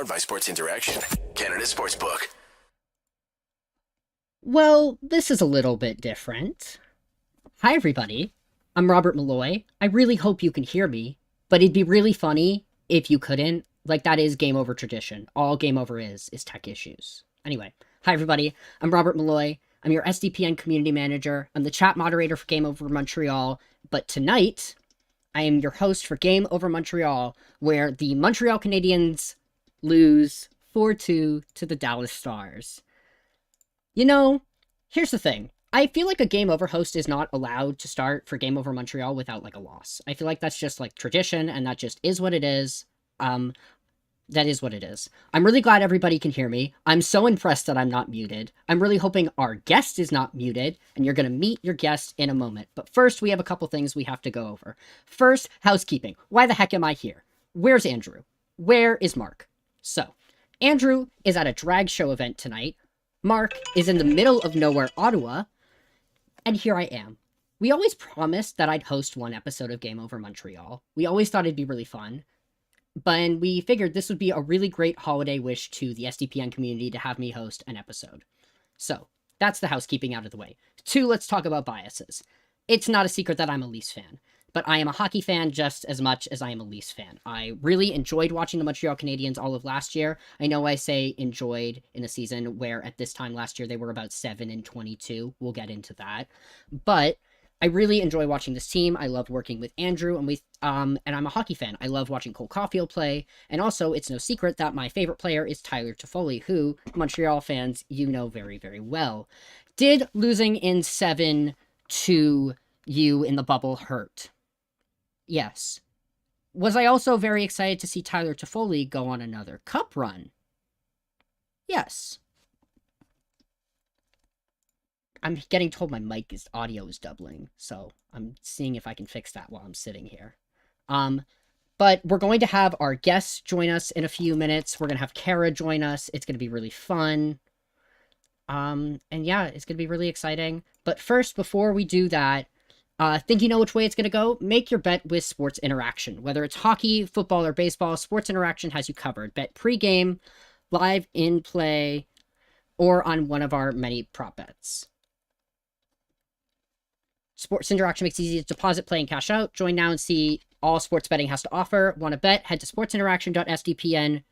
Powered by Sports Interaction, Canada Sportsbook. Well, this is a little bit different. Hi, everybody. I'm Robert Molloy. I really hope you can hear me, but it'd be really funny if you couldn't. Like, that is game over tradition. All game over is tech issues. Anyway, hi, everybody. I'm Robert Molloy. I'm your SDPN community manager. I'm the chat moderator for Game Over Montreal. But tonight, I am your host for Game Over Montreal, where the Montreal Canadiens lose 4-2 to the Dallas Stars. You know, here's the thing. I feel like a Game Over host is not allowed to start for Game Over Montreal without, like, a loss. I feel like that's just, like, tradition, and that just is what it is. That is what it is. I'm really glad everybody can hear me. I'm so impressed that I'm not muted. I'm really hoping our guest is not muted, and you're going to meet your guest in a moment. But first, we have a couple things we have to go over. First, housekeeping. Why the heck am I here? Where's Andrew? Where is Mark? So, Andrew is at a drag show event tonight. Mark is in the middle of nowhere, Ottawa. And here I am. We always promised that I'd host one episode of Game Over Montreal. We always thought it'd be really fun. But we figured this would be a really great holiday wish to the SDPN community to have me host an episode. So, that's the housekeeping out of the way. 2, let's talk about biases. It's not a secret that I'm a Leafs fan, but I am a hockey fan just as much as I am a Leafs fan. I really enjoyed watching the Montreal Canadiens all of last year. I know I say enjoyed in a season where at this time last year they were about 7-22. We'll get into that. But I really enjoy watching this team. I love working with Andrew, and I'm a hockey fan. I love watching Cole Caulfield play, and also it's no secret that my favorite player is Tyler Toffoli, who Montreal fans you know very, very well. Did losing in 7 to you in the bubble hurt? Yes. Was I also very excited to see Tyler Toffoli go on another cup run? Yes. I'm getting told my audio is doubling, so I'm seeing if I can fix that while I'm sitting here. But we're going to have our guests join us in a few minutes. We're going to have Kara join us. It's going to be really fun. And yeah, it's going to be really exciting. But first, before we do that, think you know which way it's going to go? Make your bet with Sports Interaction. Whether it's hockey, football, or baseball, Sports Interaction has you covered. Bet pre-game, live in play, or on one of our many prop bets. Sports Interaction makes it easy to deposit, play, and cash out. Join now and see all sports betting has to offer. Want to bet? Head to sportsinteraction.sdpn.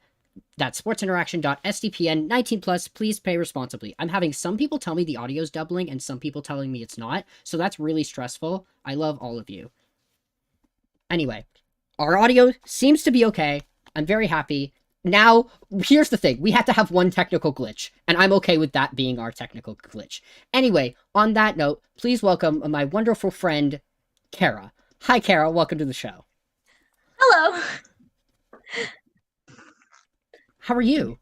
That's sportsinteraction.sdpn. 19 plus. Please pay responsibly. I'm having some people tell me the audio's doubling and some people telling me it's not. So that's really stressful. I love all of you. Anyway, our audio seems to be okay. I'm very happy. Now, here's the thing. We had to have one technical glitch, and I'm okay with that being our technical glitch. Anyway, on that note, please welcome my wonderful friend, Kara. Hi, Kara. Welcome to the show. Hello. How are you?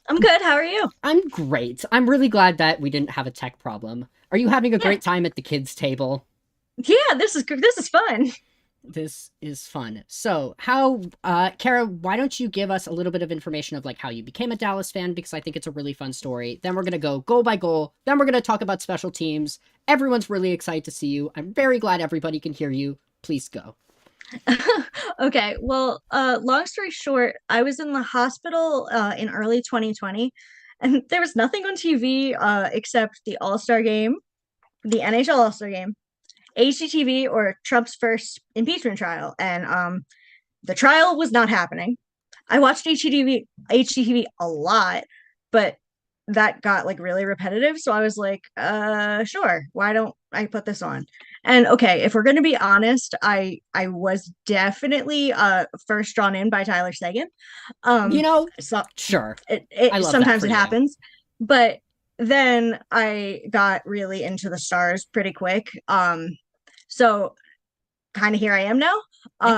I'm good. How are you? I'm great. I'm really glad that we didn't have a tech problem. Are you having a great time at the kids' table? Yeah, this is fun. This is fun. So, Kara, why don't you give us a little bit of information of, like, how you became a Dallas fan, because I think it's a really fun story. Then we're going to go goal by goal. Then we're going to talk about special teams. Everyone's really excited to see you. I'm very glad everybody can hear you. Please go. Okay, well, long story short, I was in the hospital in early 2020, and there was nothing on TV except the All-Star game, the NHL All-Star game, HGTV, or Trump's first impeachment trial, and the trial was not happening. I watched HGTV a lot, but that got like really repetitive, so I was like, sure, why don't I put this on? And okay, if we're going to be honest, I was definitely first drawn in by Tyler Seguin. So Sure. It I love sometimes that for it you. happens, but then I got really into the Stars pretty quick. So kind of here I am now.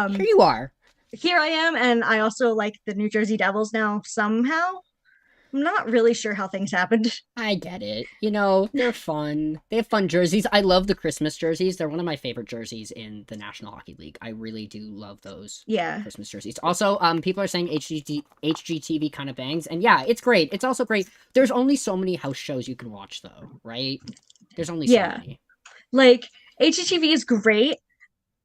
Here you are. Here I am, and I also like the New Jersey Devils now somehow. I'm not really sure how things happened. I get it. You know, they're fun. They have fun jerseys. I love the Christmas jerseys. They're one of my favorite jerseys in the National Hockey League. I really do love those Christmas jerseys. Also, people are saying HGTV kind of bangs. And yeah, it's great. It's also great. There's only so many house shows you can watch, though, right? There's only so many. Like, HGTV is great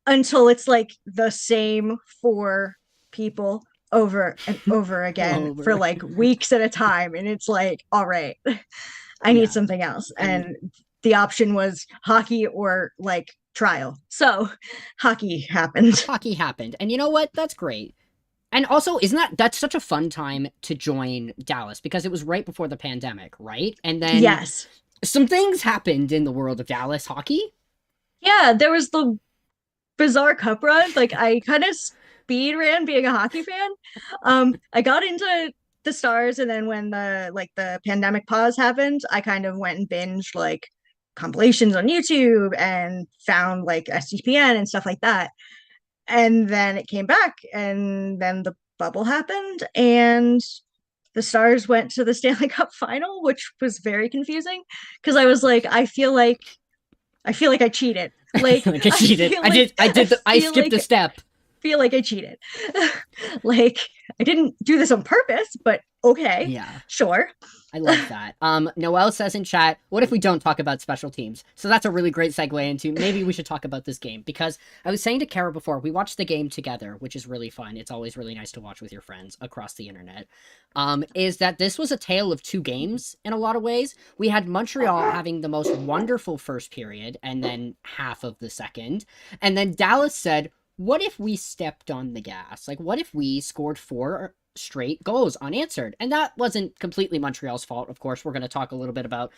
until it's, like, the same 4 people over and over again for Over. like weeks at a time. And it's like, all right, I need Yeah. something else. And And the option was hockey or like trial. So hockey happened. hockey happened. And you know what? That's great. And also, that's such a fun time to join Dallas because it was right before the pandemic, right? And then Yes. some things happened in the world of Dallas hockey. Yeah, there was the bizarre cup run. Like I kind of speed ran being a hockey fan. I got into the Stars, and then when the pandemic pause happened, I kind of went and binged like compilations on YouTube and found like sdpn and stuff like that. And then it came back, and then the bubble happened, and the Stars went to the Stanley Cup final, which was very confusing because I was like, I feel like I cheated. Like Like I cheated. I skipped a step. Feel like I cheated. Like I didn't do this on purpose, but okay. Yeah. Sure. I love that. Noelle says in chat, what if we don't talk about special teams? So that's a really great segue into maybe we should talk about this game, because I was saying to Kara before, we watched the game together, which is really fun. It's always really nice to watch with your friends across the internet. Is that this was a tale of two games in a lot of ways. We had Montreal having the most wonderful first period and then half of the second. And then Dallas said, what if we stepped on the gas? Like, what if we scored 4 straight goals unanswered? And that wasn't completely Montreal's fault. Of course, we're going to talk a little bit about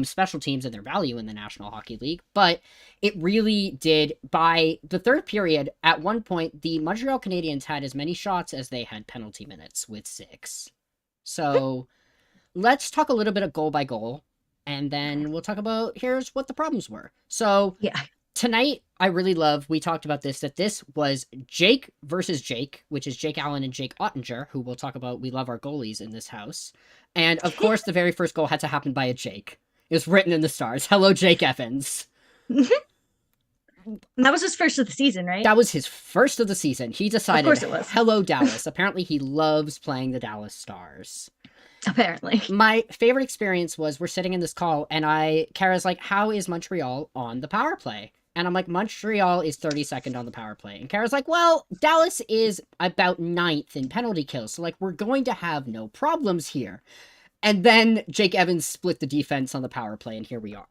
special teams and their value in the National Hockey League, but it really did. By the third period, at one point, the Montreal Canadiens had as many shots as they had penalty minutes with 6. So let's talk a little bit of goal by goal, and then we'll talk about here's what the problems were. So yeah. Tonight, I really love, we talked about this, that this was Jake versus Jake, which is Jake Allen and Jake Ottinger, who we'll talk about. We love our goalies in this house. And of course, the very first goal had to happen by a Jake. It was written in the stars. Hello, Jake Evans. And that was his first of the season, right? That was his first of the season. He decided, of course it was. Hello, Dallas. Apparently, he loves playing the Dallas Stars. Apparently. My favorite experience was we're sitting in this call, and Kara's like, how is Montreal on the power play? And I'm like, Montreal is 32nd on the power play. And Kara's like, well, Dallas is about 9th in penalty kills. So, like, we're going to have no problems here. And then Jake Evans split the defense on the power play, and here we are.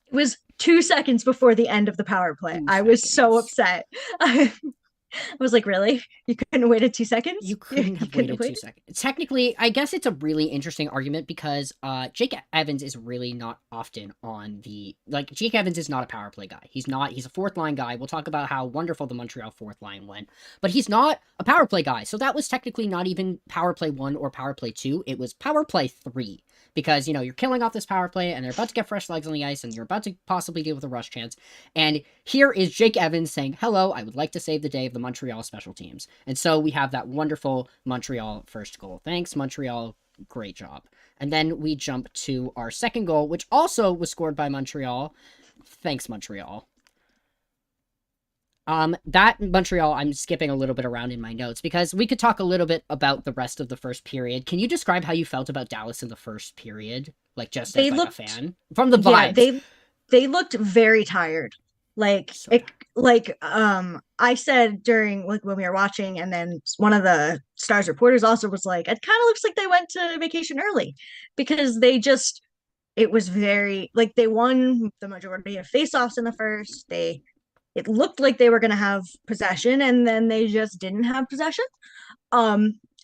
It was 2 seconds before the end of the power play. I was so upset. I was like, really? You couldn't have waited 2 seconds? You couldn't have waited 2 seconds. Technically, I guess it's a really interesting argument because Jake Evans is really not often on the... Like, Jake Evans is not a power play guy. He's a fourth line guy. We'll talk about how wonderful the Montreal fourth line went. But he's not a power play guy. So that was technically not even power play 1 or power play 2. It was power play 3. Because, you know, you're killing off this power play, and they're about to get fresh legs on the ice, and you're about to possibly deal with a rush chance. And here is Jake Evans saying, hello, I would like to save the day of the Montreal special teams. And so we have that wonderful Montreal first goal. Thanks, Montreal. Great job. And then we jump to our second goal, which also was scored by Montreal. Thanks, Montreal. That Montreal, I'm skipping a little bit around in my notes because we could talk a little bit about the rest of the first period. Can you describe how you felt about Dallas in the first period? Like, just as a fan? From the vibes. Yeah, they looked very tired. Like, I said during, like, when we were watching, and then one of the Stars reporters also was like, it kind of looks like they went to vacation early because it was very, like, they won the majority of faceoffs in the first. It looked like they were going to have possession, and then they just didn't have possession.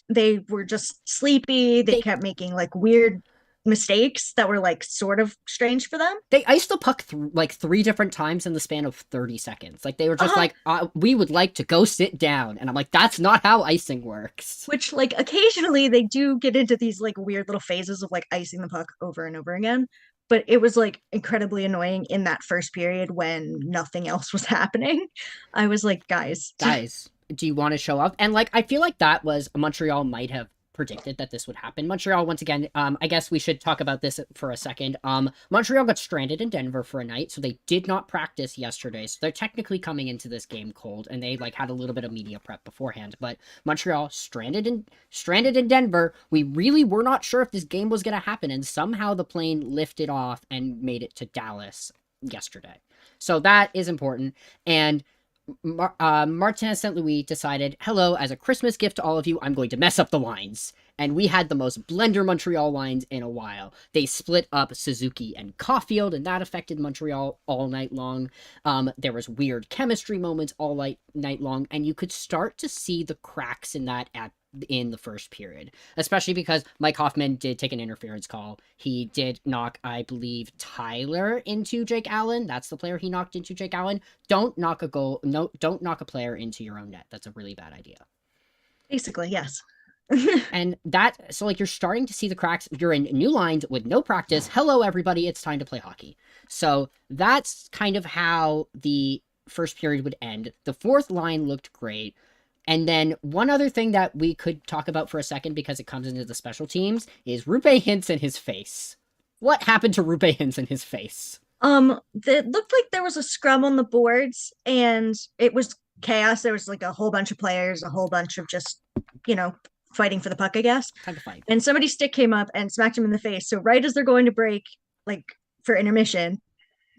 They were just sleepy. They kept making like weird mistakes that were like sort of strange for them. They iced the puck like 3 different times in the span of 30 seconds. Like, they were just like, we would like to go sit down. And I'm like, that's not how icing works. Which, like, occasionally they do get into these like weird little phases of like icing the puck over and over again. But it was like incredibly annoying in that first period when nothing else was happening. I was like, guys, do you want to show up? And like, I feel like that was Montreal might have predicted that this would happen. Montreal, once again, I guess we should talk about this for a second. Montreal got stranded in Denver for a night, so they did not practice yesterday. So they're technically coming into this game cold, and they like had a little bit of media prep beforehand. But Montreal stranded in Denver. We really were not sure if this game was going to happen, and somehow the plane lifted off and made it to Dallas yesterday. So that is important. And Martin St. Louis decided, hello, as a Christmas gift to all of you, I'm going to mess up the lines. And we had the most blender Montreal lines in a while. They split up Suzuki and Caulfield, and that affected Montreal all night long. There was weird chemistry moments all night long, and you could start to see the cracks in that in the first period, especially because Mike Hoffman did take an interference call. He did knock, I believe, Tyler into Jake Allen. That's the player he knocked into Jake Allen. Don't knock a goal. No, don't knock a player into your own net. That's a really bad idea. Basically, yes. And that, so like you're starting to see the cracks. You're in new lines with no practice. Hello, everybody. It's time to play hockey. So that's kind of how the first period would end. The fourth line looked great. And then one other thing that we could talk about for a second, because it comes into the special teams, is Roope Hintz and his face. What happened to Roope Hintz and his face? It looked like there was a scrum on the boards, and it was chaos. There was like a whole bunch of players, a whole bunch of just, fighting for the puck, I guess. Time to fight. And somebody's stick came up and smacked him in the face. So right as they're going to break, like for intermission,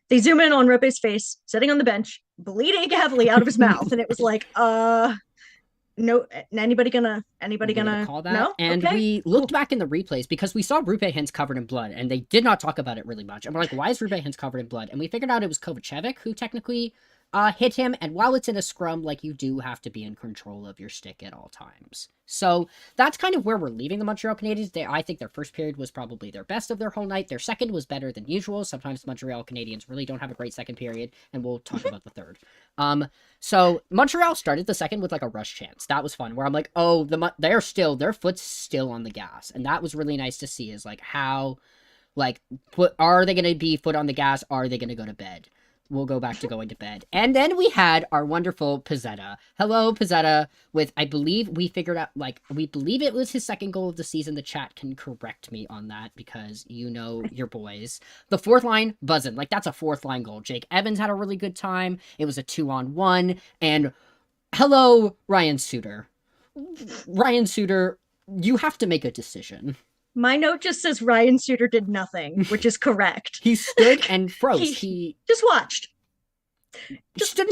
they zoom in on Roope's face, sitting on the bench, bleeding heavily out of his mouth, and it was like, no, anybody gonna call that? No? And okay. we looked back in the replays because we saw Roope Hintz covered in blood, and they did not talk about it really much. And we're like, why is Roope Hintz covered in blood? And we figured out it was Kovacevic who technically hit him. And while it's in a scrum, like, you do have to be in control of your stick at all times. So that's kind of where we're leaving the Montreal Canadiens. I think their first period was probably their best of their whole night. Their second was better than usual. Sometimes Montreal Canadiens really don't have a great second period, and we'll talk about the third. So Montreal started the second with like a rush chance. That was fun, where I'm like, oh, their foot's still on the gas. And that was really nice to see, is like how, like, are they going to be foot on the gas? Are they going to go to bed? We'll go back to going to bed. And then we had our wonderful Pizzetta. Hello, Pizzetta, with, I believe we figured out, like, we believe it was his second goal of the season. The chat can correct me on that, because you know your boys. The fourth line, buzzing. Like, that's a fourth line goal. Jake Evans had a really good time. It was a 2-on-1. And hello, Ryan Suter. Ryan Suter, you have to make a decision. My note just says Ryan Suter did nothing, which is correct. He stood and froze. He just watched. Just stood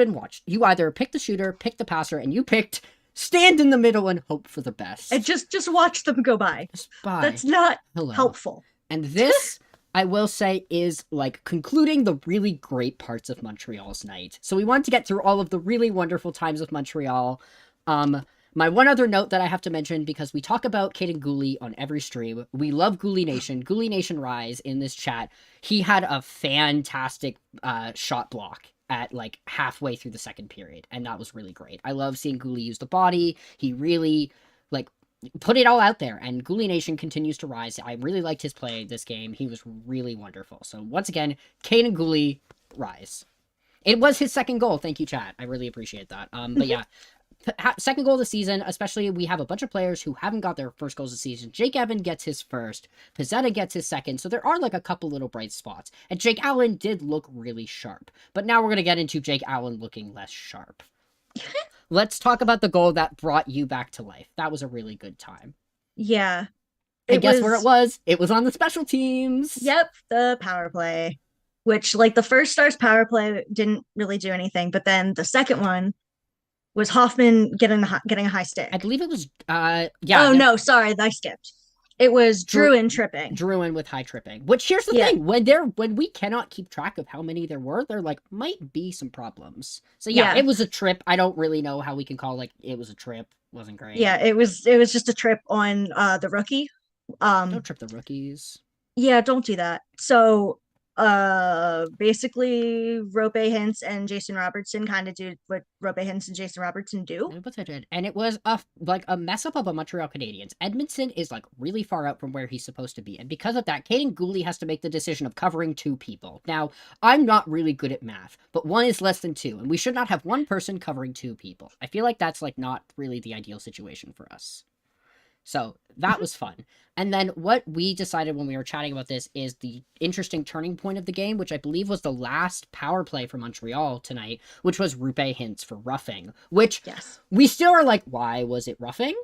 and watched. You either picked the shooter, picked the passer, and you picked stand in the middle and hope for the best. And just watch them go by. That's not helpful. And this, I will say, is like concluding the really great parts of Montreal's night. So we wanted to get through all of the really wonderful times of Montreal. My one other note that I have to mention, because we talk about Caden Gooley on every stream, we love Gooley Nation. Gooley Nation Rise in this chat. He had a fantastic shot block at like halfway through the second period, and that was really great. I love seeing Gooley use the body. He really like put it all out there, and Gooley Nation continues to rise. I really liked his play this game. He was really wonderful. So once again, Caden Gooley, rise. It was his second goal. Thank you, chat. I really appreciate that. But yeah. Second goal of the season, especially, we have a bunch of players who haven't got their first goals of the season. Jake Evans gets his first. Pizzetta gets his second. So there are like a couple little bright spots. And Jake Allen did look really sharp. But now we're going to get into Jake Allen looking less sharp. Let's talk about the goal that brought you back to life. That was a really good time. Yeah. And guess where it was? It was on the special teams. Yep, the power play. Which, like, the first Stars power play didn't really do anything. But then the second one was Hoffman getting a high stick. I believe it was, no, sorry, I skipped. It was Drouin tripping. Drouin with high tripping. Which, here's the thing, when we cannot keep track of how many there were, there, like, might be some problems. So, it was a trip. I don't really know how we can call, like, it was a trip. Wasn't great. Yeah, it was just a trip on the rookie. Don't trip the rookies. Yeah, don't do that. So, basically Roope Hintz and Jason Robertson kind of do what Roope Hintz and Jason Robertson do. And it was a mess up of a Montreal Canadiens. Edmondson is like really far out from where he's supposed to be, and because of that, Caden Gooley has to make the decision of covering two people. Now, I'm not really good at math, but one is less than two, and we should not have one person covering two people. I feel like that's like not really the ideal situation for us. So that was fun. And then what we decided when we were chatting about this is the interesting turning point of the game, which I believe was the last power play for Montreal tonight, which was Roope Hintz for roughing, which we still are like, why was it roughing?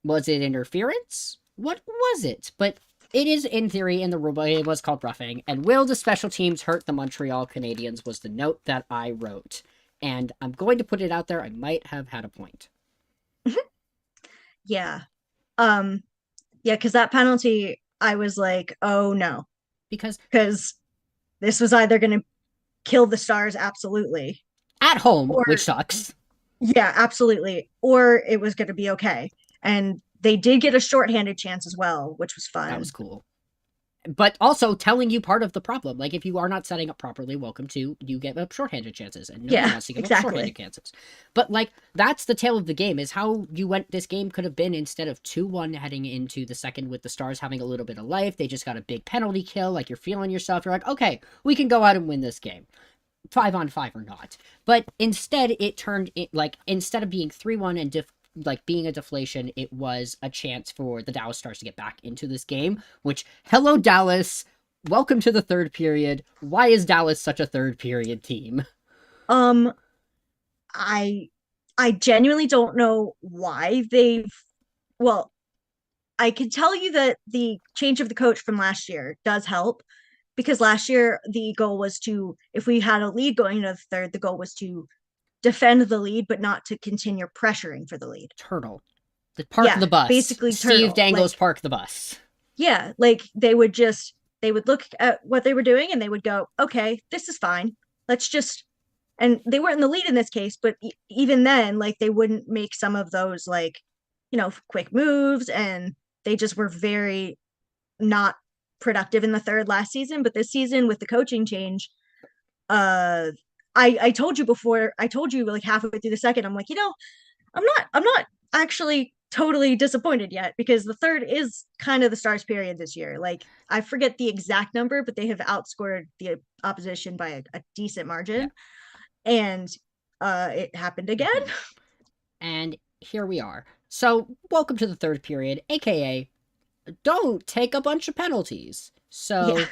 Was it interference? What was it? But it is, in theory, in the rule book, it was called roughing. And will the special teams hurt the Montreal Canadiens was the note that I wrote. And I'm going to put it out there, I might have had a point. Yeah. Yeah, because that penalty, I was like, oh no. Because Because this was either going to kill the Stars, absolutely. at home, Or, which sucks. yeah, absolutely. Or it was going to be okay. And they did get a shorthanded chance as well, which was fun. That was cool. But also telling you part of the problem. Like, if you are not setting up properly, welcome to, you get up shorthanded chances. And nobody wants to give up shorthanded chances. But, like, that's the tale of the game, is how you went, this game could have been, instead of 2-1 heading into the second with the Stars having a little bit of life, they just got a big penalty kill, like, you're feeling yourself, you're like, okay, we can go out and win this game. 5-on-5 or not. But instead, it turned, instead of being 3-1 and being a deflation, it was a chance for the Dallas Stars to get back into this game, which, hello Dallas, welcome to the third period. Why is Dallas such a third period team? I genuinely don't know why well, I can tell you that the change of the coach from last year does help, because last year the goal was to, if we had a lead going into the third, the goal was to defend the lead, but not to continue pressuring for the lead. Turtle. Park the bus. Basically Steve turtle. Dangle's park the bus. Yeah, like they would look at what they were doing and they would go, okay, this is fine. Let's just, and they weren't in the lead in this case, but even then, like, they wouldn't make some of those, like, quick moves, and they just were very not productive in the third last season. But this season, with the coaching change, I told you before, I told you like halfway through the second, I'm like, I'm not actually totally disappointed yet, because the third is kind of the Stars period this year. Like, I forget the exact number, but they have outscored the opposition by a decent margin. Yeah. And it happened again. And here we are. So, welcome to the third period, aka don't take a bunch of penalties. So,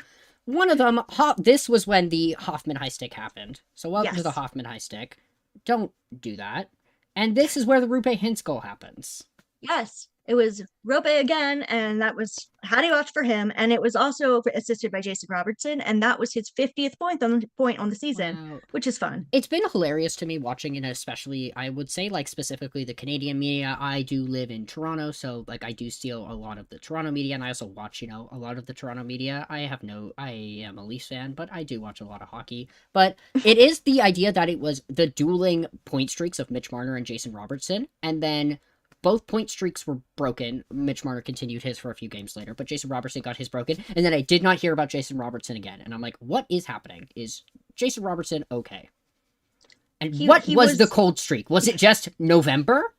one of them, this was when the Hoffman high stick happened. So, welcome to the Hoffman high stick. Don't do that. And this is where the Rupe Hintz goal happens. Yes, it was Rupe again, and that was Hattie watch for him, and it was also assisted by Jason Robertson, and that was his 50th point on the season, which is fun. It's been hilarious to me watching, and especially, I would say, like, specifically the Canadian media. I do live in Toronto, so, like, I do steal a lot of the Toronto media, and I also watch, a lot of the Toronto media. I am a Leafs fan, but I do watch a lot of hockey. But it is the idea that it was the dueling point streaks of Mitch Marner and Jason Robertson, and then both point streaks were broken. Mitch Marner continued his for a few games later, but Jason Robertson got his broken, and then I did not hear about Jason Robertson again, and I'm like, what is happening? Is Jason Robertson okay? And what was the cold streak? Was it just November?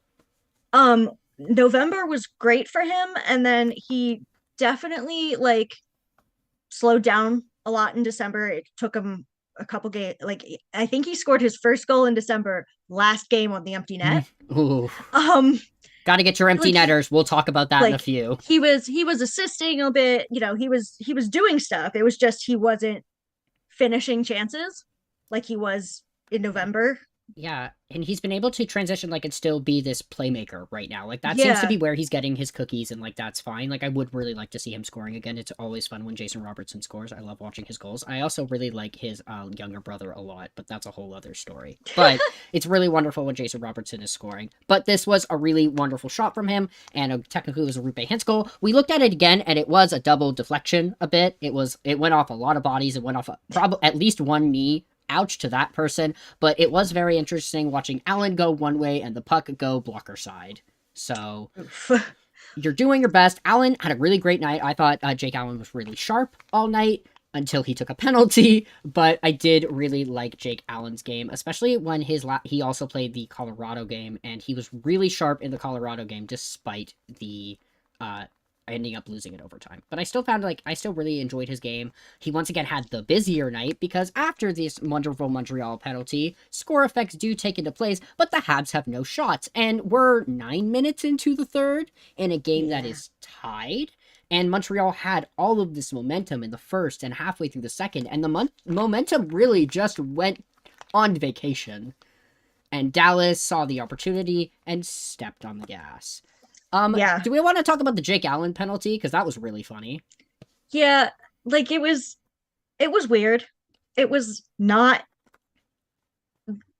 November was great for him, and then he definitely, like, slowed down a lot in December. It took him a couple games. Like, I think he scored his first goal in December, last game on the empty net. Ooh. Got to get your empty netters. We'll talk about that in a few. He was assisting a bit. He was doing stuff. It was just he wasn't finishing chances like he was in November. Yeah, and he's been able to transition, like, and still be this playmaker right now. Like, that seems to be where he's getting his cookies, and, like, that's fine. Like, I would really like to see him scoring again. It's always fun when Jason Robertson scores. I love watching his goals. I also really like his younger brother a lot, but that's a whole other story. But it's really wonderful when Jason Robertson is scoring. But this was a really wonderful shot from him, and technically it was a Rupe Hintz goal. We looked at it again, and it was a double deflection a bit. It went off a lot of bodies. It went off probably at least one knee. Ouch to that person, but it was very interesting watching Allen go one way and the puck go blocker side. So you're doing your best. Allen had a really great night. I thought Jake Allen was really sharp all night until he took a penalty, but I did really like Jake Allen's game, especially when he also played the Colorado game, and he was really sharp in the Colorado game despite the ending up losing it overtime. But I still found, I still really enjoyed his game. He once again had the busier night, because after this wonderful Montreal penalty, score effects do take into place, but the Habs have no shots. And we're 9 minutes into the third in a game that is tied. And Montreal had all of this momentum in the first and halfway through the second, and the momentum really just went on vacation. And Dallas saw the opportunity and stepped on the gas. Do we want to talk about the Jake Allen penalty? Because that was really funny. Yeah, like, it was weird. It was not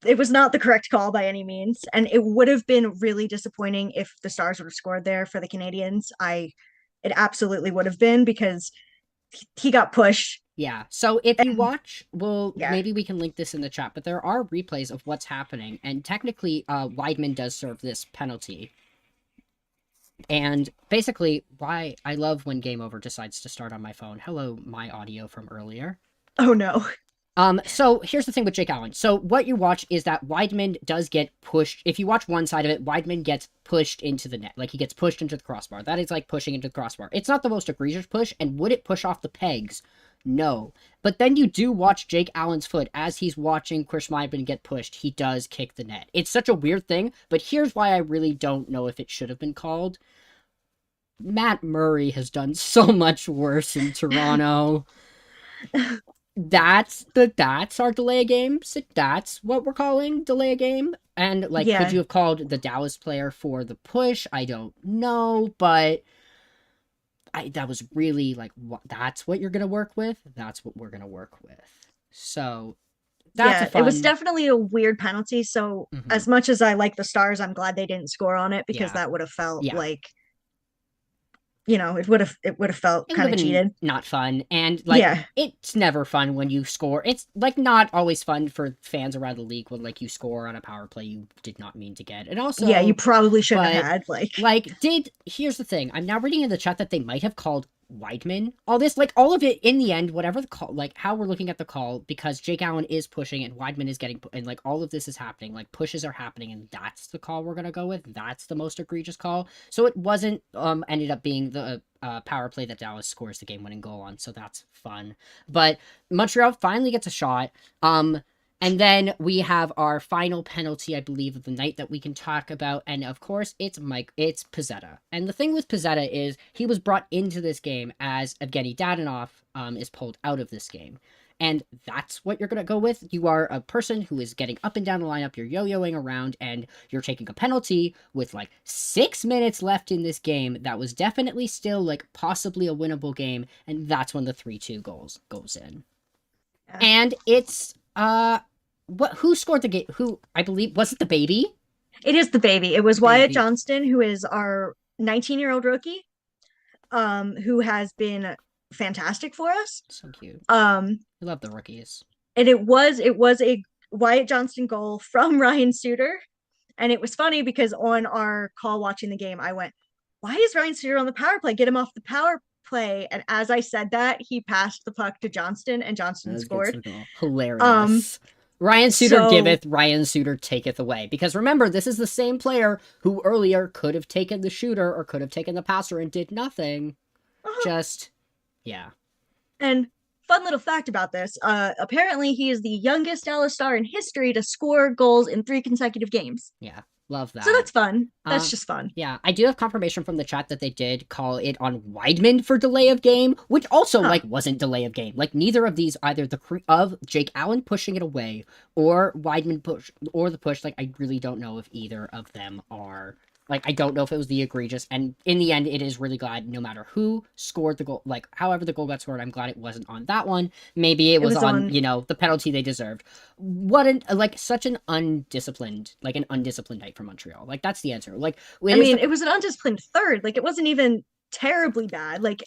it was not the correct call by any means, and it would have been really disappointing if the Stars would have scored there for the Canadiens. It absolutely would have been, because he got pushed. Yeah, so if you And watch, well, yeah. maybe we can link this in the chat, but there are replays of what's happening, and technically, Weidman does serve this penalty. And basically, why I love when Game Over decides to start on my phone. Hello, my audio from earlier. Oh no. So here's the thing with Jake Allen. So what you watch is that Weidman does get pushed. If you watch one side of it, Weidman gets pushed into the net. Like, he gets pushed into the crossbar. That is like pushing into the crossbar. It's not the most egregious push, and would it push off the pegs? No. But then you do watch Jake Allen's foot as he's watching Chris Weidman get pushed. He does kick the net. It's such a weird thing, but here's why I really don't know if it should have been called. Matt Murray has done so much worse in Toronto. That's our delay a game. That's what we're calling delay a game. And like, Yeah. could you have called the Dallas player for the push? I don't know, but that was really like, that's what you're gonna work with. That's what we're gonna work with. So that's it was definitely a weird penalty. So as much as I like the Stars, I'm glad they didn't score on it, because that would have felt like, it would have felt kind of cheated. Not fun. And like, it's never fun when you score. It's like not always fun for fans around the league when like you score on a power play you did not mean to get. And also, you probably shouldn't have had here's the thing. I'm now reading in the chat that they might have called Weidman. All this, like, all of it in the end, whatever the call, like how we're looking at the call, because Jake Allen is pushing and Weidman is getting, and like all of this is happening, like pushes are happening, and that's the call we're gonna go with. That's the most egregious call. So it wasn't ended up being the power play that Dallas scores the game-winning goal on. So that's fun. But Montreal finally gets a shot. And then we have our final penalty, I believe, of the night that we can talk about. And of course, it's Pezzetta. And the thing with Pezzetta is he was brought into this game as Evgeny Dadonov is pulled out of this game. And that's what you're going to go with. You are a person who is getting up and down the lineup. You're yo-yoing around and you're taking a penalty with like 6 minutes left in this game. That was definitely still like possibly a winnable game. And that's when the 3-2 goals goes in. Yeah. And it's... who scored the game? Who, I believe, was it the baby? It is the baby. It was Wyatt Johnston, who is our 19-year-old rookie, who has been fantastic for us. So cute. I love the rookies. And it was a Wyatt Johnston goal from Ryan Suter. And it was funny because on our call watching the game, I went, why is Ryan Suter on the power play? Get him off the power play. And as I said that, he passed the puck to Johnston, and Johnston scored. Hilarious. Ryan Suter giveth, Ryan Suter taketh away. Because remember, this is the same player who earlier could have taken the shooter or could have taken the passer and did nothing. Yeah. And fun little fact about this, apparently he is the youngest Dallas Star in history to score goals in 3 consecutive games. Yeah. Love that. So that's fun. That's just fun. Yeah, I do have confirmation from the chat that they did call it on Weidman for delay of game, which also, like, wasn't delay of game. Like, neither of these, either of Jake Allen pushing it away or Weidman push, or the push, like, I really don't know if either of them are... Like, I don't know if it was the egregious, and in the end, it is really glad no matter who scored the goal, like, however the goal got scored, I'm glad it wasn't on that one. Maybe it was on, you know, the penalty they deserved. Such an undisciplined night for Montreal. Like, that's the answer. Like, it was an undisciplined third. Like, it wasn't even terribly bad. Like,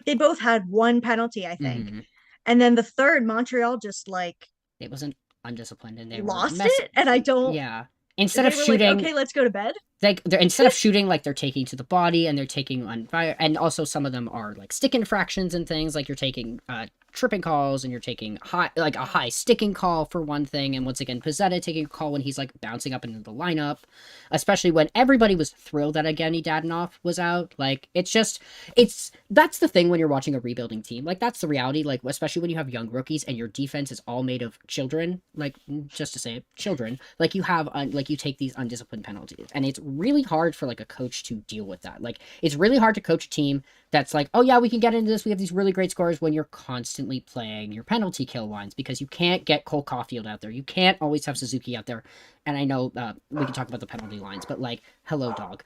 they both had one penalty, I think. And then the third, Montreal just, like... It wasn't undisciplined, and they lost it, and I don't... Yeah. Instead of shooting... Like, okay, let's go to bed. Like, instead of shooting, like, they're taking to the body, and they're taking on fire, and also some of them are, like, stick infractions and things, like, you're taking, tripping calls, and you're taking a high sticking call for one thing, and once again, Pezzetta taking a call when he's, like, bouncing up into the lineup, especially when everybody was thrilled that Evgeny Dadonov was out. Like, that's the thing when you're watching a rebuilding team. Like, that's the reality, like, especially when you have young rookies, and your defense is all made of children, like, just to say it, children, like, you have, you take these undisciplined penalties, and it's really hard for, like, a coach to deal with that. Like, it's really hard to coach a team that's like, oh yeah, we can get into this, we have these really great scores, when you're constantly playing your penalty kill lines, because you can't get Cole Caulfield out there, you can't always have Suzuki out there, and I know we can talk about the penalty lines, but, like, hello dog,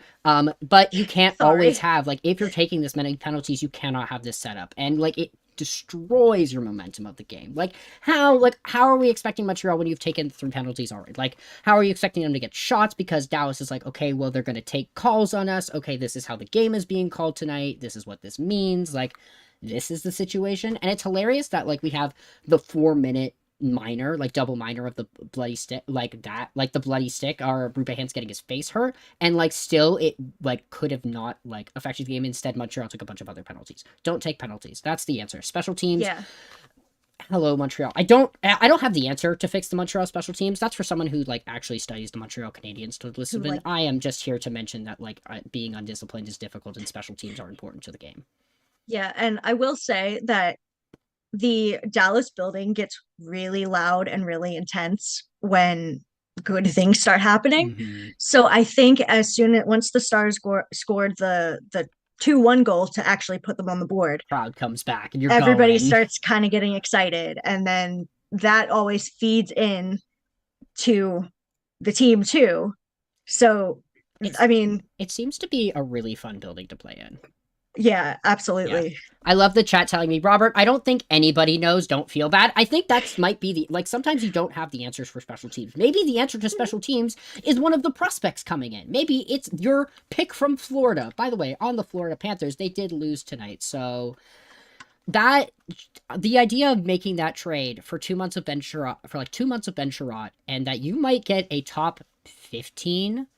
but you can't always have, like, if you're taking this many penalties, you cannot have this setup, and, like, it destroys your momentum of the game. Like how are we expecting Montreal when you've taken 3 penalties already? Like how are you expecting them to get shots because Dallas is like, okay, well they're going to take calls on us. Okay, this is how the game is being called tonight. This is what this means. Like this is the situation. And it's hilarious that like we have the 4-minute minor, like double minor of the bloody stick, like that, like the bloody stick, or Rubehan's getting his face hurt, and like still it like could have not like affected the game. Instead, Montreal took a bunch of other penalties. Don't take penalties. That's the answer. Special teams. Yeah. Hello, Montreal. I don't have the answer to fix the Montreal special teams. That's for someone who like actually studies the Montreal Canadiens to listen. Like, I am just here to mention that like being undisciplined is difficult, and special teams are important to the game. Yeah, and I will say that the Dallas building gets really loud and really intense when good things start happening. Mm-hmm. So I think once the Stars scored the 2-1 goal to actually put them on the board, Crowd comes back and everybody going. starts kind of getting excited, and then that always feeds in to the team too. So I mean, it seems to be a really fun building to play in. Yeah, absolutely. Yeah. I love the chat telling me, Robert, I don't think anybody knows. Don't feel bad. I think that might be the, like, sometimes you don't have the answers for special teams. Maybe the answer to special teams is one of the prospects coming in. Maybe it's your pick from Florida. By the way, on the Florida Panthers, they did lose tonight. So that, the idea of making that trade for 2 months of Ben Sherratt, for like 2 months of Ben Sherratt, and that you might get a top 15,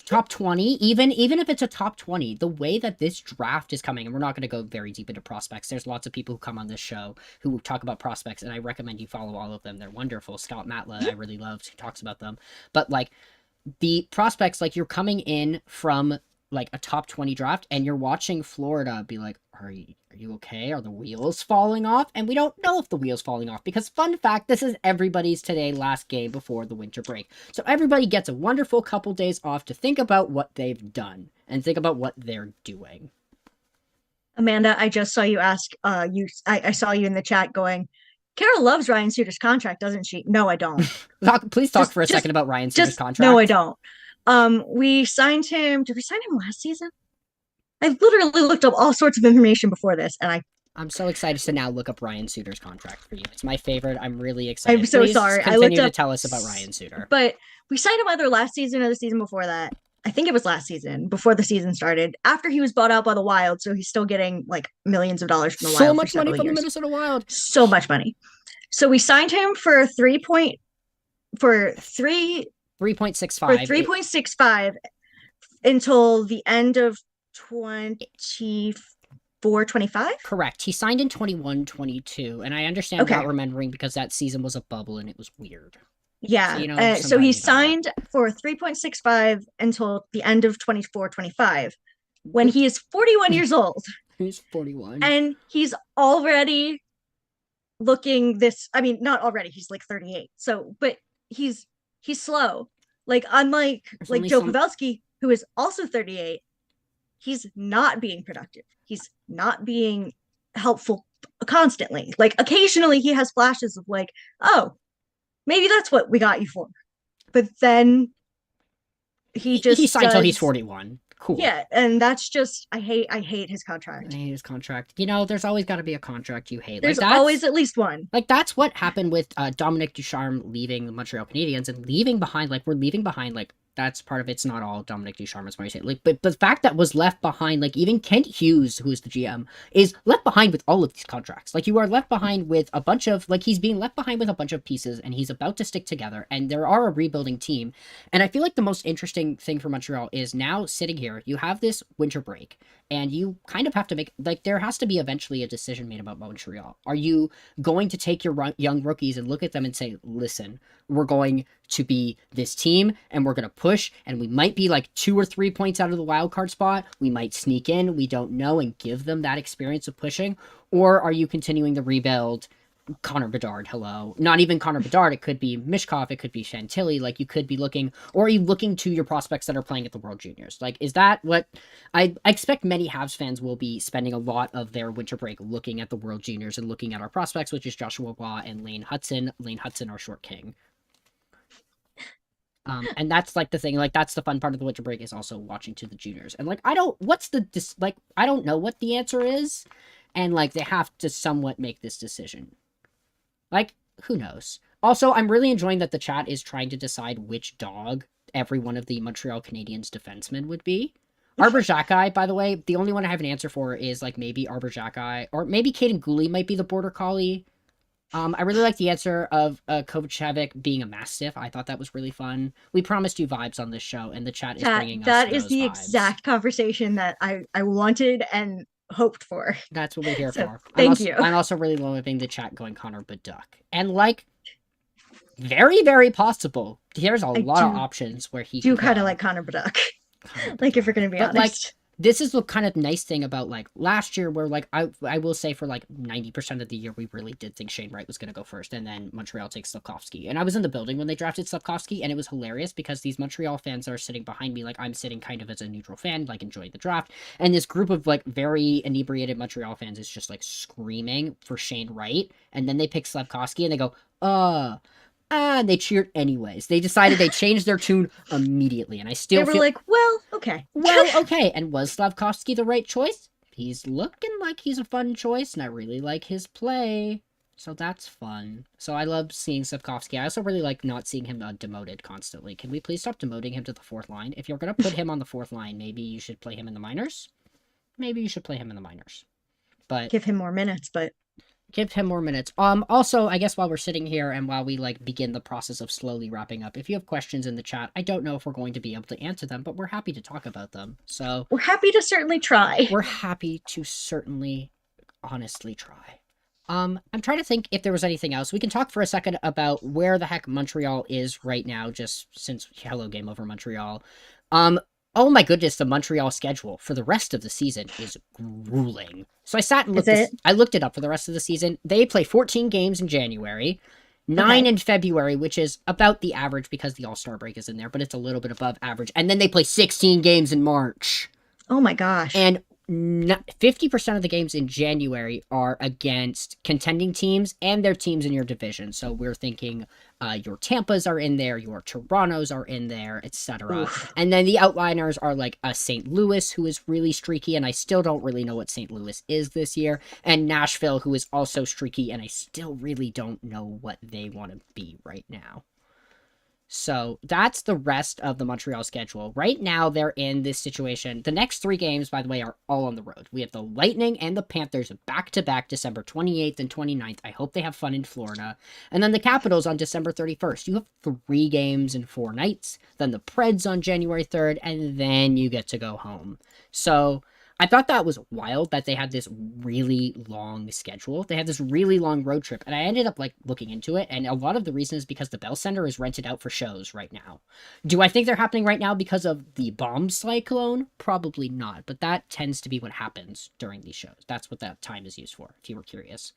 top 20, even if it's a top 20, the way that this draft is coming, and we're not going to go very deep into prospects. There's lots of people who come on this show who talk about prospects, and I recommend you follow all of them. They're wonderful. Scott Matla, I really loved, who talks about them. But like the prospects, like you're coming in from like a top 20 draft, and you're watching Florida be like, are you okay? Are the wheels falling off? And we don't know if the wheels falling off, because fun fact, this is everybody's today last game before the winter break. So everybody gets a wonderful couple days off to think about what they've done and think about what they're doing. Amanda, I just saw you ask, I saw you in the chat going, Carol loves Ryan Suter's contract, doesn't she? No, I don't. Please talk for a second about Ryan Suter's contract. No, I don't. We signed him. Did we sign him last season? I literally looked up all sorts of information before this, and I'm so excited to now look up Ryan Suter's contract for you. It's my favorite. I'm really excited. I'm so sorry. Continue to tell us about Ryan Suter. But we signed him either last season or the season before that. I think it was last season, before the season started, after he was bought out by the Wild, so he's still getting like millions of dollars from the Wild. So much money from the Minnesota Wild. So much money. So we signed him for 3.65 until the end of 24-25. Correct. He signed in 21-22, and I understand not remembering because that season was a bubble and it was weird. Yeah. So he signed for 3.65 until the end of 24-25 when he is 41 years old. He's 41. And he's already looking not already, he's like 38. So, but he's slow. Like, unlike like Joe Pavelski, who is also 38, he's not being productive. He's not being helpful constantly. Like, occasionally he has flashes of like, oh, maybe that's what we got you for. But then he signed until he's 41. Cool. Yeah, and that's just, I hate his contract. I hate his contract. You know, there's always got to be a contract you hate. There's always at least one. Like, that's what happened with Dominic Ducharme leaving the Montreal Canadiens and leaving behind, that's part of it's not all Dominic Ducharme, as I say. Like, but the fact that was left behind, like, even Kent Hughes, who is the GM, is left behind with all of these contracts. Like, you are left behind with a bunch of, like, he's being left behind with a bunch of pieces, and he's about to stick together, and there are a rebuilding team. And I feel like the most interesting thing for Montreal is now sitting here, you have this winter break, and you kind of have to make, like, there has to be eventually a decision made about Montreal. Are you going to take your young rookies and look at them and say, listen, we're going to be this team, and we're going to push, and we might be like 2 or 3 points out of the wild card spot. We might sneak in, we don't know, and give them that experience of pushing? Or are you continuing the rebuild? Connor Bedard, hello. Not even Connor Bedard, it could be Mishkov, it could be Chantilly, like you could be looking, or are you looking to your prospects that are playing at the World Juniors? Like, is that what, I expect many Habs fans will be spending a lot of their winter break looking at the World Juniors and looking at our prospects, which is Joshua Roy and Lane Hudson. Lane Hudson, our short king. And that's like the thing, like that's the fun part of the winter break is also watching to the juniors. And like, I don't know what the answer is. and like they have to somewhat make this decision. Like, who knows? Also, I'm really enjoying that the chat is trying to decide which dog every one of the Montreal Canadiens defensemen would be. Arbor Xhekaj, by the way, the only one I have an answer for is like maybe Arbor Xhekaj, or maybe Caden Gooley might be the border collie. I really like the answer of Kovacevic being a Mastiff. I thought that was really fun. We promised you vibes on this show, and the chat is bringing us that is those the vibes. exact conversation that I wanted and hoped for. That's what we're here So, for. thank you. I'm also really loving the chat going Connor Baduck. And like, very, very possible. There's a lot of options where he do kind of like Connor Baduck. Like, if we're going to be honest. Like, this is the kind of nice thing about like last year where like I will say for like 90% of the year we really did think Shane Wright was going to go first, and then Montreal takes Slafkovsky. And I was in the building when they drafted Slafkovsky, and it was hilarious because these Montreal fans are sitting behind me, like I'm sitting kind of as a neutral fan, like enjoying the draft, and this group of like very inebriated Montreal fans is just like screaming for Shane Wright, and then they pick Slafkovsky and they go, and they cheered anyways. They decided they changed their tune immediately, and I still they were like, well, okay. Well, okay. And was Slafkovsky the right choice? He's looking like he's a fun choice, and I really like his play. So that's fun. So I love seeing Slafkovsky. I also really like not seeing him demoted constantly. Can we please stop demoting him to the fourth line? If you're going to put him on the fourth line, maybe you should play him in the minors. Maybe you should play him in the minors. But give him more minutes, but... Give him more minutes. Also, I guess while we're sitting here and while we, like, begin the process of slowly wrapping up, if you have questions in the chat, I don't know if we're going to be able to answer them, but we're happy to talk about them. So... we're happy to certainly try. We're happy to certainly, honestly try. I'm trying to think if there was anything else. We can talk for a second about where the heck Montreal is right now, just since hello, game over Montreal. Oh my goodness, the Montreal schedule for the rest of the season is grueling. So I sat and looked I looked it up for the rest of the season. They play 14 games in January, 9 in February, which is about the average because the All-Star break is in there, but it's a little bit above average. And then they play 16 games in March. Oh my gosh. And 50% of the games in January are against contending teams and their teams in your division. So we're thinking your Tampas are in there, your Torontos are in there, etc. And then the outliners are like a St. Louis, who is really streaky, and I still don't really know what St. Louis is this year, and Nashville, who is also streaky, and I still really don't know what they want to be right now. So that's the rest of the Montreal schedule. Right now, they're in this situation. The next 3 games, by the way, are all on the road. We have the Lightning and the Panthers back-to-back December 28th and 29th. I hope they have fun in Florida. And then the Capitals on December 31st. You have 3 games in 4 nights. Then the Preds on January 3rd, and then you get to go home. So I thought that was wild that they had this really long schedule. They had this really long road trip, and I ended up like looking into it, and a lot of the reason is because the Bell Center is rented out for shows right now. Do I think they're happening right now because of the bomb cyclone? Probably not, but that tends to be what happens during these shows. That's what that time is used for, if you were curious.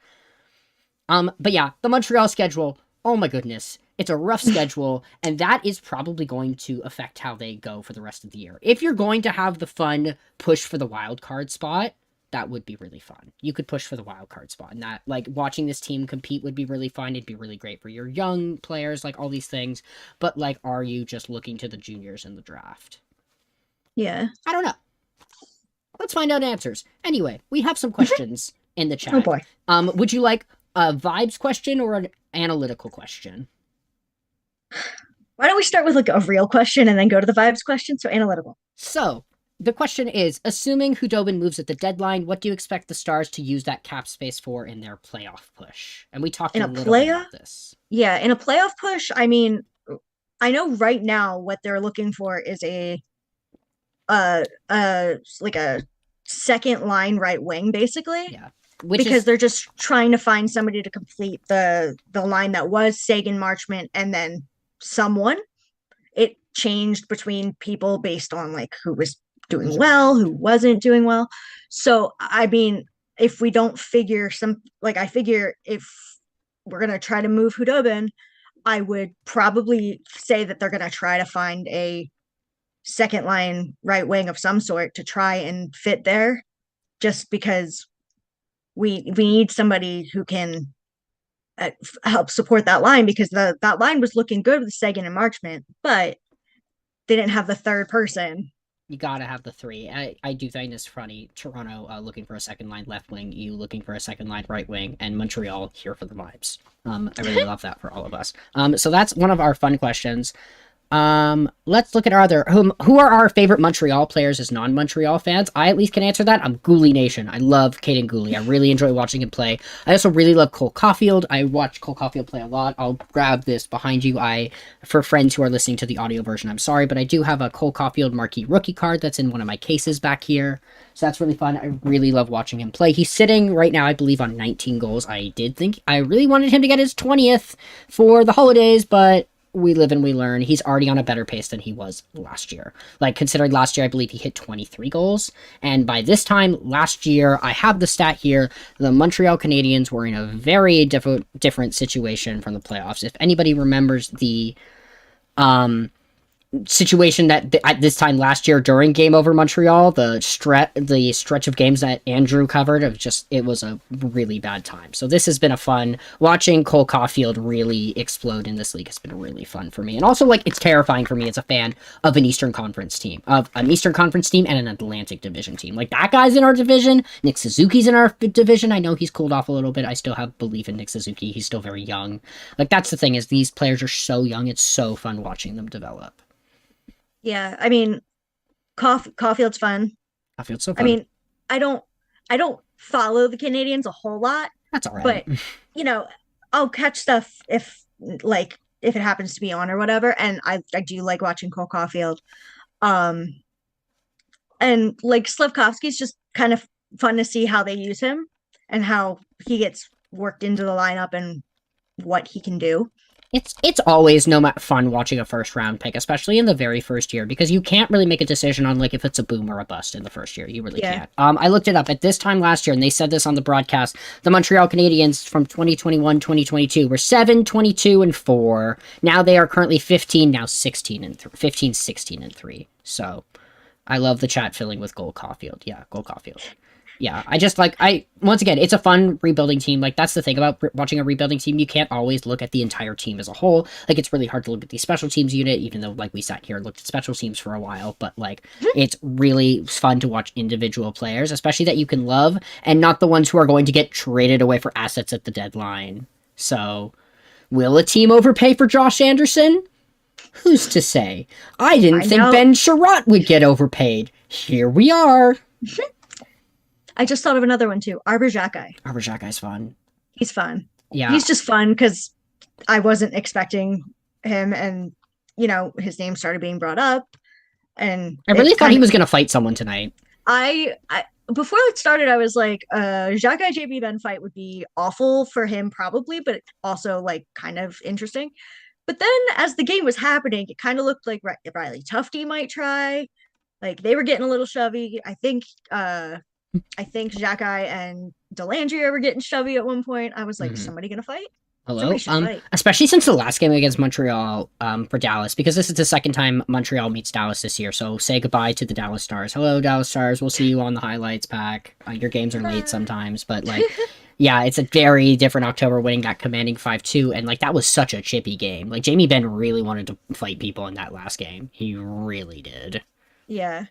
But yeah, the Montreal schedule, oh my goodness. It's a rough schedule, and that is probably going to affect how they go for the rest of the year. If you're going to have the fun push for the wild card spot, that would be really fun. You could push for the wild card spot, and that, like, watching this team compete would be really fun. It'd be really great for your young players, like, all these things. But, like, are you just looking to the juniors in the draft? Yeah. I don't know. Let's find out answers. Anyway, we have some questions in the chat. Oh, boy. Would you like a vibes question or an analytical question? Why don't we start with like a real question and then go to the vibes question? So analytical. So the question is, assuming Hudobin moves at the deadline, what do you expect the Stars to use that cap space for in their playoff push? And we talked a little bit about this. Yeah, in a playoff push, I mean, I know right now what they're looking for is like a second line right wing, basically. Yeah. Because they're just trying to find somebody to complete the line that was Sagan, Marchment, and then someone. It changed between people based on like who was doing well, who wasn't doing well. So I mean, if we don't figure I figure if we're gonna try to move Hudobin, I would probably say that they're gonna try to find a second line right wing of some sort to try and fit there, just because we need somebody who can help support that line, because that line was looking good with Sagan and Marchment, but they didn't have the third person You gotta have the three. I do think it's funny. Toronto looking for a second line left wing, you looking for a second line right wing, and Montreal here for the vibes. I really love that for all of us. So that's one of our fun questions. Let's look at our other who are our favorite Montreal players as non-Montreal fans. I at least can answer that. I'm Gooley Nation. I love Caden Gooley. I really enjoy watching him play. I also really love Cole Caulfield. I watch Cole Caulfield play a lot. I'll grab this behind you. For friends who are listening to the audio version, I'm sorry, but I do have a Cole Caulfield marquee rookie card that's in one of my cases back here. So that's really fun. I really love watching him play. He's sitting right now, I believe, on 19 goals. I really wanted him to get his 20th for the holidays, but we live and we learn. He's already on a better pace than he was last year. Like, considering last year, I believe he hit 23 goals. And by this time last year, I have the stat here, the Montreal Canadiens were in a very different situation from the playoffs. If anybody remembers the situation that at this time last year during Game Over Montreal, the stretch of games that Andrew covered it was a really bad time. So this has been a fun watching Cole Caulfield really explode in this league. Has been really fun for me, and also like it's terrifying for me as a fan of an Eastern Conference team and an Atlantic Division team. Like that guy's in our division. Nick Suzuki's in our division. I know he's cooled off a little bit. I still have belief in Nick Suzuki. He's still very young. Like that's the thing is these players are so young. It's so fun watching them develop. Yeah, I mean, Caulfield's fun. Caulfield's so fun. I mean, I don't follow the Canadians a whole lot. That's all right. But I'll catch stuff if it happens to be on or whatever. And I do like watching Cole Caulfield. And like Slafkovsky's just kind of fun to see how they use him and how he gets worked into the lineup and what he can do. It's always fun watching a first round pick, especially in the very first year, because you can't really make a decision on like if it's a boom or a bust in the first year. You really can't. I looked it up at this time last year, and they said this on the broadcast. The Montreal Canadiens from 2021-2022 were 7-22-4. Now they are currently 15, now 15, 16 and 3. So I love the chat filling with Cole Caulfield. Yeah, Cole Caulfield. Yeah, once again, it's a fun rebuilding team. Like, that's the thing about watching a rebuilding team. You can't always look at the entire team as a whole. Like, it's really hard to look at the special teams unit, even though, like, we sat here and looked at special teams for a while. But, like, it's really fun to watch individual players, especially that you can love, and not the ones who are going to get traded away for assets at the deadline. So, will a team overpay for Josh Anderson? Who's to say? I didn't think Ben Sherratt would get overpaid. Here we are. I just thought of another one too. Arbor Xhekaj. Arbor Xhekaj's fun. He's fun. Yeah. He's just fun because I wasn't expecting him, and his name started being brought up, and I really thought he was gonna fight someone tonight. I before it started, I was like, Xhekaj JB Ben fight would be awful for him probably, but also like kind of interesting. But then as the game was happening, it kind of looked like Riley Tufte might try. Like they were getting a little shovey. I think Xhekaj and Dellandrea were getting shovey at one point. I was like, is somebody gonna fight? Hello? Especially since the last game against Montreal for Dallas, because this is the second time Montreal meets Dallas this year, so say goodbye to the Dallas Stars. Hello, Dallas Stars. We'll see you on the highlights pack. Your games are late sometimes, but like, yeah, it's a very different October winning that commanding 5-2, and like that was such a chippy game. Like Jamie Benn really wanted to fight people in that last game. He really did. Yeah.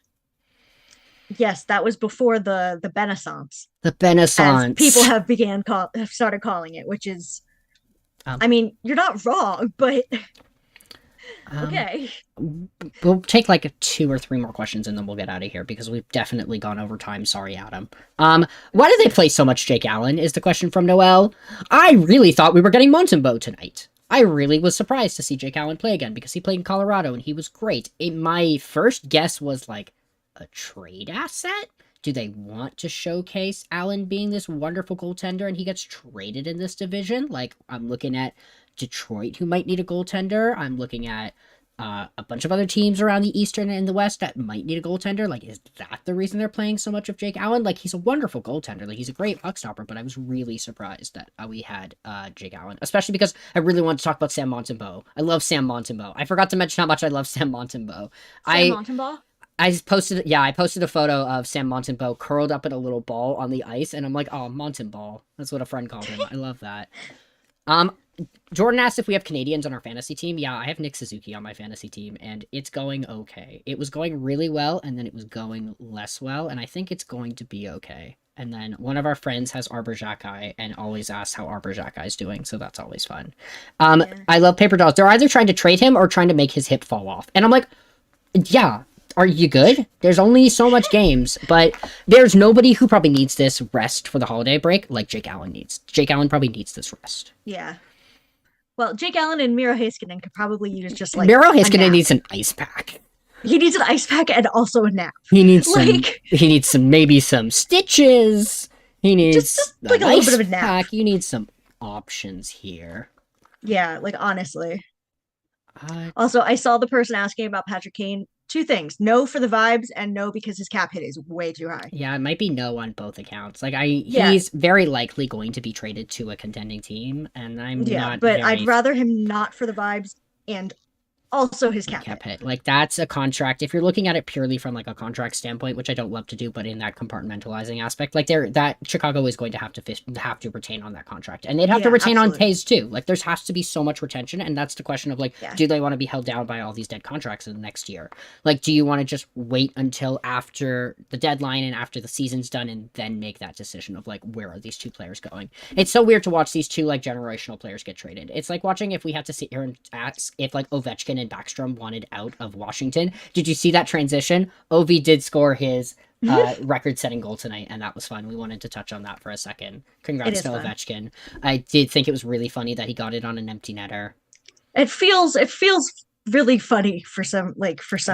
Yes, that was before the Benaissance. The Benaissance. As people have started calling it, which is, I mean, you're not wrong, but okay. We'll take like 2 or 3 more questions and then we'll get out of here because we've definitely gone over time. Sorry, Adam. Why do they play so much Jake Allen is the question from Noel. I really thought we were getting Montembeault tonight. I really was surprised to see Jake Allen play again because he played in Colorado and he was great. My first guess was like, a trade asset? Do they want to showcase Allen being this wonderful goaltender and he gets traded in this division? Like, I'm looking at Detroit who might need a goaltender. I'm looking at a bunch of other teams around the Eastern and the West that might need a goaltender. Like, is that the reason they're playing so much of Jake Allen? Like, he's a wonderful goaltender. Like, he's a great puck stopper, but I was really surprised that we had Jake Allen, especially because I really want to talk about Sam Montembeault. I love Sam Montembeault. I forgot to mention how much I love Sam Montembeault. Montembeault? I posted a photo of Sam Montembeault curled up in a little ball on the ice, and I'm like, oh, Montembeault. That's what a friend called him. I love that. Jordan asked if we have Canadians on our fantasy team. Yeah, I have Nick Suzuki on my fantasy team, and it's going okay. It was going really well, and then it was going less well, and I think it's going to be okay. And then one of our friends has Arbor Xhekaj and always asks how Arbor Xhekaj is doing, so that's always fun. I love Paper Dolls. They're either trying to trade him or trying to make his hip fall off. And I'm like, yeah, are you good? There's only so much games, but there's nobody who probably needs this rest for the holiday break like Jake Allen needs. Jake Allen probably needs this rest. Yeah. Well, Jake Allen and Miro Heiskanen could probably use just like Miro Heiskanen needs an ice pack. He needs an ice pack and also a nap. He needs maybe some stitches. He needs just like a little bit of a nap. Pack. You need some options here. Yeah, like honestly. Also, I saw the person asking about Patrick Kane. 2 things: no for the vibes, and no because his cap hit is way too high. Yeah, it might be no on both accounts. Like he's very likely going to be traded to a contending team, and I'm not. But I'd rather him not for the vibes and also his cap hit. Like that's a contract. If you're looking at it purely from like a contract standpoint, which I don't love to do, but in that compartmentalizing aspect, like that Chicago is going to have to retain on that contract, and they'd have to retain on Tays too. Like there has to be so much retention, and that's the question of like, do they want to be held down by all these dead contracts in the next year? Like, do you want to just wait until after the deadline and after the season's done, and then make that decision of like where are these 2 players going? It's so weird to watch these 2 like generational players get traded. It's like watching if we had to sit here and ask if like Ovechkin and Backstrom wanted out of Washington. Did you see that transition? Ovi did score his record-setting goal tonight, and that was fun. We wanted to touch on that for a second. Congrats to Ovechkin. I did think it was really funny that he got it on an empty netter. It feels really funny for some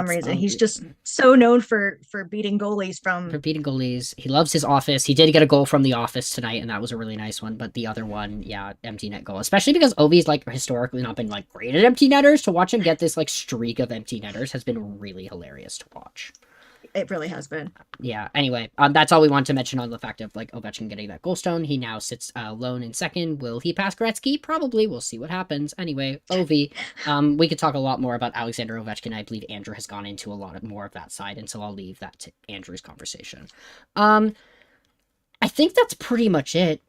reason. He's just so known for beating goalies He loves his office. He did get a goal from the office tonight, and that was a really nice one. But the other one, empty net goal. Especially because Ovi's like historically not been like great at empty netters. To watch him get this like streak of empty netters has been really hilarious to watch. It really has been. Yeah, anyway, that's all we want to mention on the fact of, like, Ovechkin getting that goalstone. He now sits alone in second. Will he pass Gretzky? Probably. We'll see what happens. Anyway, Ovi, we could talk a lot more about Alexander Ovechkin. I believe Andrew has gone into a lot more of that side, and so I'll leave that to Andrew's conversation. I think that's pretty much it.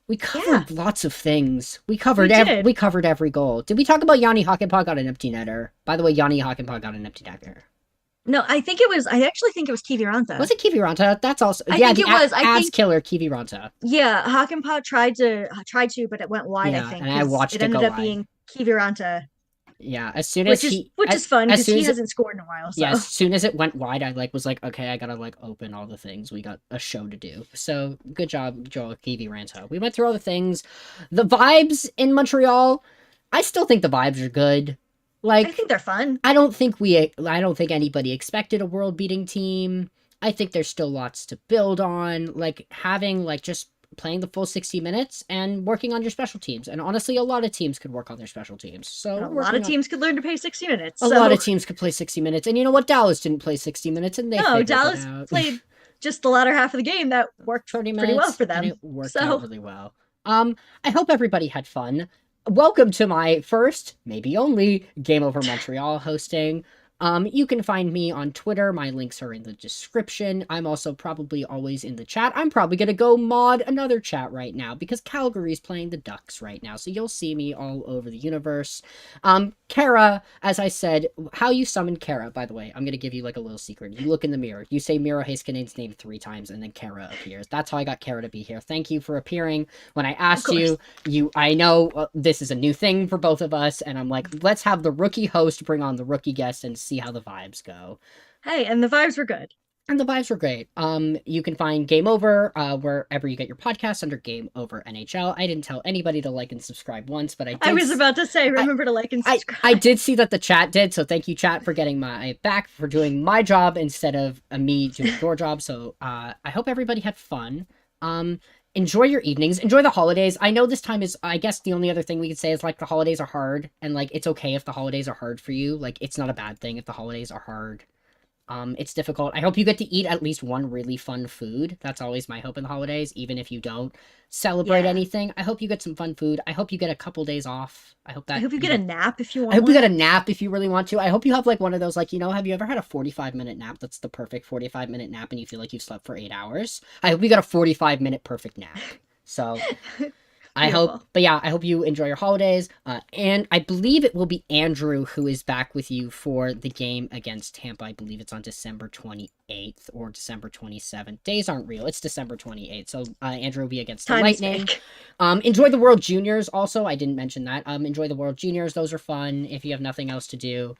We covered lots of things. We covered every goal. Did we talk about Yanni Hakanpää got an empty netter? By the way, Yanni Hakanpää got an empty netter. No, I actually think it was Kiviranta. Was it Kiviranta? That's also I think it was. I think killer Kiviranta. Yeah, Hakanpää tried to, but it went wide. I think. And I watched it ended go up being Kiviranta. Yeah, as soon as which is fun because he hasn't scored in a while. So. Yeah, as soon as it went wide, I was like, okay, I gotta open all the things. We got a show to do. So good job, Joel Kiviranta. We went through all the things. The vibes in Montreal, I still think the vibes are good. I think they're fun. I don't think anybody expected a world-beating team. I think there's still lots to build on. Having just playing the full 60 minutes and working on your special teams. And honestly, a lot of teams could work on their special teams. So a lot of teams could learn to play 60 minutes. A lot of teams could play 60 minutes. And you know what? Dallas didn't play 60 minutes, and Dallas played just the latter half of the game. That worked pretty well for them. And it worked out really well. I hope everybody had fun. Welcome to my first, maybe only, Game Over Montreal hosting. You can find me on Twitter. My links are in the description. I'm also probably always in the chat. I'm probably going to go mod another chat right now because Calgary's playing the Ducks right now. So you'll see me all over the universe. Kara, as I said, how you summon Kara, by the way, I'm going to give you a little secret. You look in the mirror. You say Miro Heiskanen's name 3 times and then Kara appears. That's how I got Kara to be here. Thank you for appearing. When I asked I know this is a new thing for both of us. And I'm like, let's have the rookie host bring on the rookie guest and see how the vibes go. Hey, and the vibes were good. And the vibes were great. You can find Game Over wherever you get your podcasts under Game Over NHL. I didn't tell anybody to like and subscribe once, but I was about to say, remember to like and subscribe. I did see that the chat did, so thank you, chat, for getting my back, for doing my job instead of me doing your job. So I hope everybody had fun. Enjoy your evenings. Enjoy the holidays. I know this time is, I guess the only other thing we could say is the holidays are hard, and it's okay if the holidays are hard for you. It's not a bad thing if the holidays are hard. It's difficult. I hope you get to eat at least one really fun food. That's always my hope in the holidays, even if you don't celebrate anything. I hope you get some fun food. I hope you get a couple days off. I hope you get a nap if you want. I hope you get a nap if you really want to. I hope you have one of those, have you ever had a 45-minute nap that's the perfect 45-minute nap and you feel like you've slept for 8 hours? I hope you got a 45-minute perfect nap. So I hope you enjoy your holidays. And I believe it will be Andrew who is back with you for the game against Tampa. I believe it's on December 28th or December 27th. Days aren't real. It's December 28th. So Andrew will be against the Lightning. Enjoy the World Juniors. Also, I didn't mention that. Enjoy the World Juniors. Those are fun if you have nothing else to do.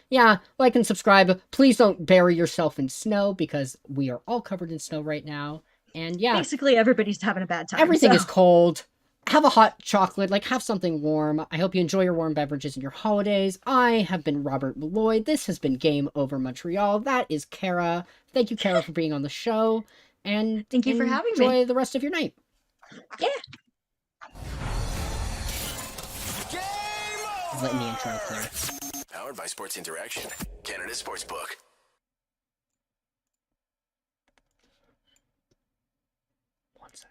Yeah, like and subscribe. Please don't bury yourself in snow because we are all covered in snow right now. And yeah, basically everybody's having a bad time. Everything is cold. Have a hot chocolate, like have something warm. I hope you enjoy your warm beverages in your holidays. I have been Robert Molloy. This has been Game Over Montreal. That is Kara. Thank you, Kara, for being on the show. And thank you for having me. Enjoy the rest of your night. Yeah. Letting the intro clear. Powered by Sports Interaction, Canada Sportsbook. 1 sec.